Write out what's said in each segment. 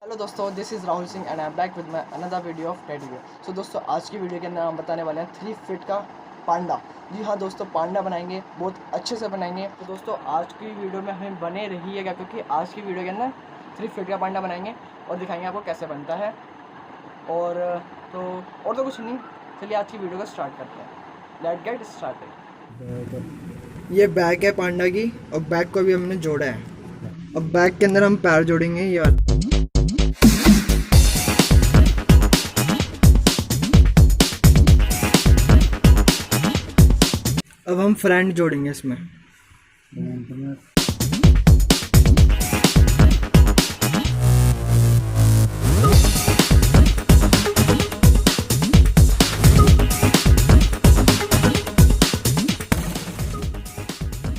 Hello दोस्तों, this is Rahul Singh and I am back with my another video of teddy video. So दोस्तों, आज की video के अंदर हम बताने वाले हैं 3 फीट का पांडा। जी हाँ दोस्तों, पांडा बनाएंगे, बहुत अच्छे से बनाएंगे। तो दोस्तों, आज की वीडियो में हमें बने रहिएगा क्योंकि आज की वीडियो के अंदर 3 फीट का पांडा बनाएंगे और दिखाएंगे आपको कैसे बनता है। और तो कुछ नहीं, चलिए आज की वीडियो को स्टार्ट करते हैं। Let's get started. ये बैक है पांडा की और बैक को भी हमने जोड़ा है। अब बैक के अंदर हम पैर जोड़ेंगे यार। अब हम फ्रंट जोड़ेंगे इसमें।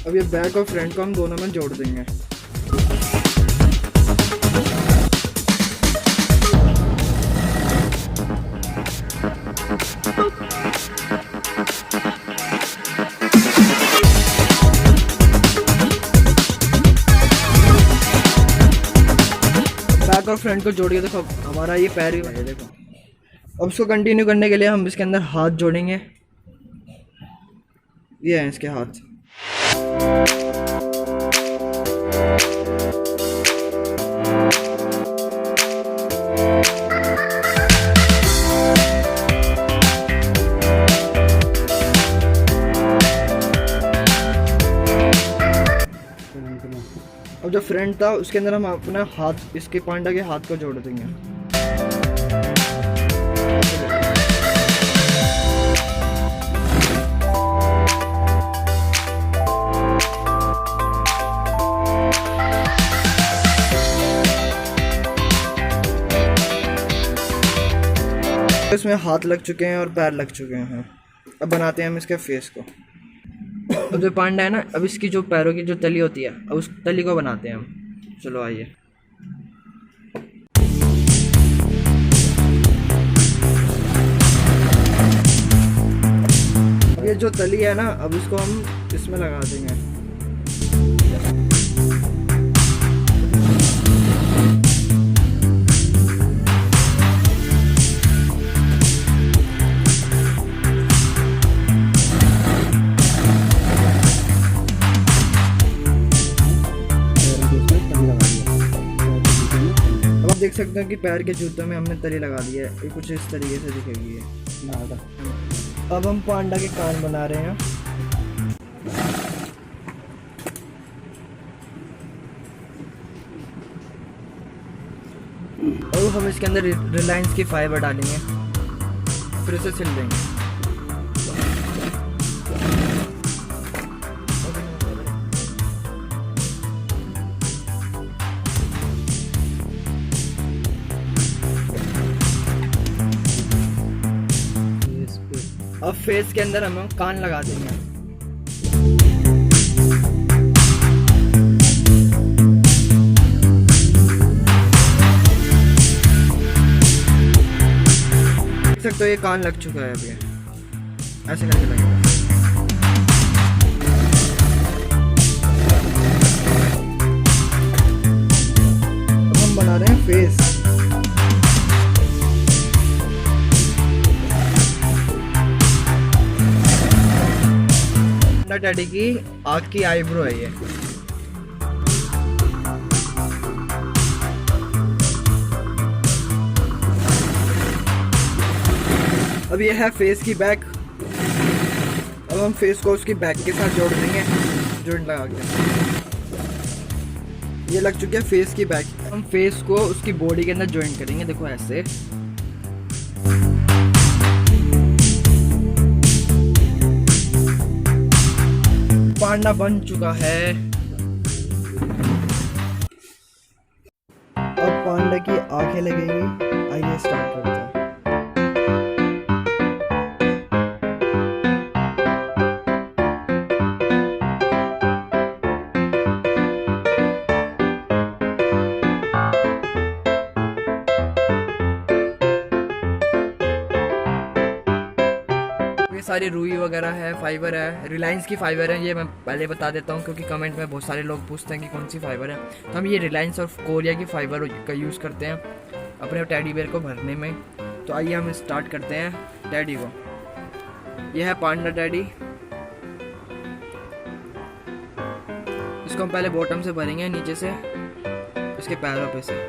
अब ये बैक और फ्रंट को हम दोनों में जोड़ देंगे। बैक और फ्रंट को जोड़ के देखो हमारा ये पैर ही है। देखो अब इसको कंटिन्यू करने के लिए हम इसके अंदर हाथ जोड़ेंगे। ये हैं इसके हाथ। अब जो फ्रंट था उसके अंदर हम अपना हाथ इसके पांडा के हाथ को जोड़ देंगे। इसमें हाथ लग चुके हैं और पैर लग चुके हैं। अब बनाते हैं हम इसके फेस को। अब जो पांडा है ना, अब इसकी जो पैरों की जो तली होती है, अब उस तली को बनाते हैं हम। चलो आइए। अब ये जो तली है ना, अब इसको हम इसमें लगा देंगे। देख सकते हैं कि पैर के जूतों में हमने तली लगा दी है। ये कुछ इस तरीके से दिखेगी ये। अब हम पांडा के कान बना रहे हैं। और हम इसके अंदर रिलायंस की फाइबर डालेंगे, फिर इसे सिल देंगे। अब फेस के अंदर हम कान लगा देंगे। देख सकते हो ये कान लग चुका है। अभी ऐसे करके लगेगा। अब हम बना रहे हैं फेस। टैडी की आँख की आईब्रो है ये। अब ये है फेस की बैक। अब हम फेस को उसकी बैक के साथ जोड़ देंगे, जॉइंट लगा के। ये लग चुकी है फेस की बैक। हम फेस को उसकी बॉडी के अंदर जॉइंट करेंगे। देखो ऐसे। पांडा बन चुका है। अब पांडा की आंखें लगेंगी। आइए स्टार्ट करते हैं। ये सारी रुई वगैरह है, फाइबर है, रिलायंस की फाइबर है। ये मैं पहले बता देता हूँ क्योंकि कमेंट में बहुत सारे लोग पूछते हैं कि कौन सी फाइबर है। तो हम ये रिलायंस और कोरिया की फाइबर का यूज़ करते हैं। अपने टैडी बियर को भरने में। तो आइए हम स्टार्ट करते हैं टैडी को। यह है पांडा टैडी। इसको हम पहले बॉटम से भरेंगे, नीचे से इसके पैरों पे से।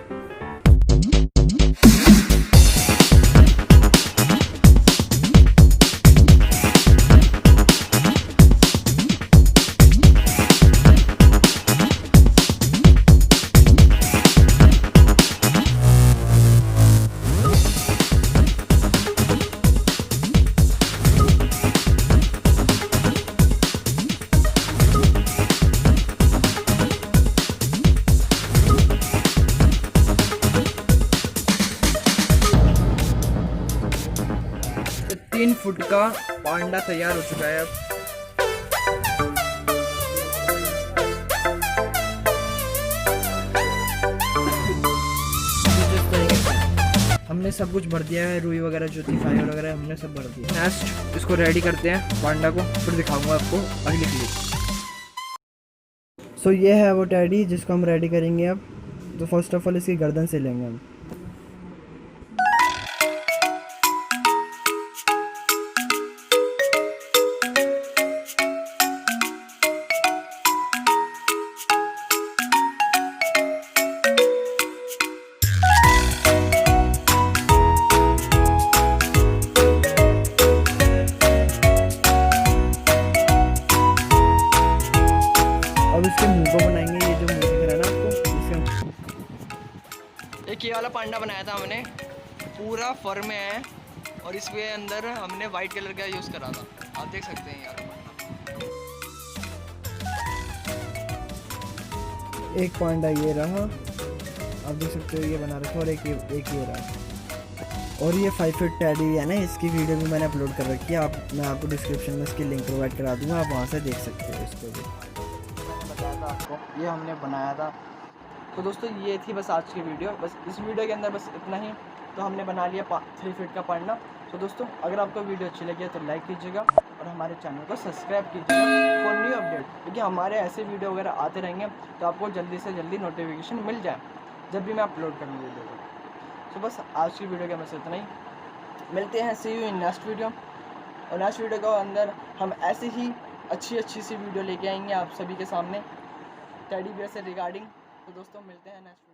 तो 3 फुट का पांडा तैयार हो चुका है अब। हमने सब कुछ भर दिया है, रुई वगैरह जो थी, फाइबर वगैरह हमने सब भर दिया। नेक्स्ट इसको रेडी करते हैं पांडा को, फिर दिखाऊंगा आपको अगली क्लिप। सो ये है वो टैडी जिसको हम रेडी करेंगे अब। तो फर्स्ट ऑफ ऑल इसकी गर्दन से लेंगे हम। अब इसके मुंह को बनाएंगे, ये जो मुंह दिख रहा है ना आपको, इसका एक ये वाला पांडा बनाया था हमने, पूरा फर में है और इसके अंदर हमने वाइट कलर का यूज़ करा था। आप देख सकते हैं यार पांडा। एक पांडा ये रहा, आप देख सकते हो, ये बना रखा, और एक ये रहा। और ये 5 फीट टैडी है ना, इसकी वीडियो भी मैंने अपलोड कर रखी है। मैं आपको डिस्क्रिप्शन में इसकी लिंक प्रोवाइड करा दूँगा, आप वहाँ से देख सकते हो इसको भी। बताया था आपको, ये हमने बनाया था। तो दोस्तों ये थी बस आज की वीडियो। बस इस वीडियो के अंदर बस इतना ही। तो हमने बना लिया 3 फीट का पांडा। तो दोस्तों अगर आपको वीडियो अच्छी लगी है तो लाइक कीजिएगा और हमारे चैनल को सब्सक्राइब कीजिएगा फॉर न्यू अपडेट, क्योंकि हमारे ऐसे वीडियो वगैरह आते रहेंगे तो आपको जल्दी से जल्दी नोटिफिकेशन मिल जाए जब भी मैं अपलोड करूँ वीडियो को। तो बस आज की वीडियो के बस इतना ही। मिलते हैं, सी यू इन नेक्स्ट वीडियो। और नेक्स्ट वीडियो के अंदर हम ऐसे ही अच्छी सी वीडियो लेके आएंगे आप सभी के सामने टैडी बियर से रिगार्डिंग। तो दोस्तों मिलते हैं नेक्स्ट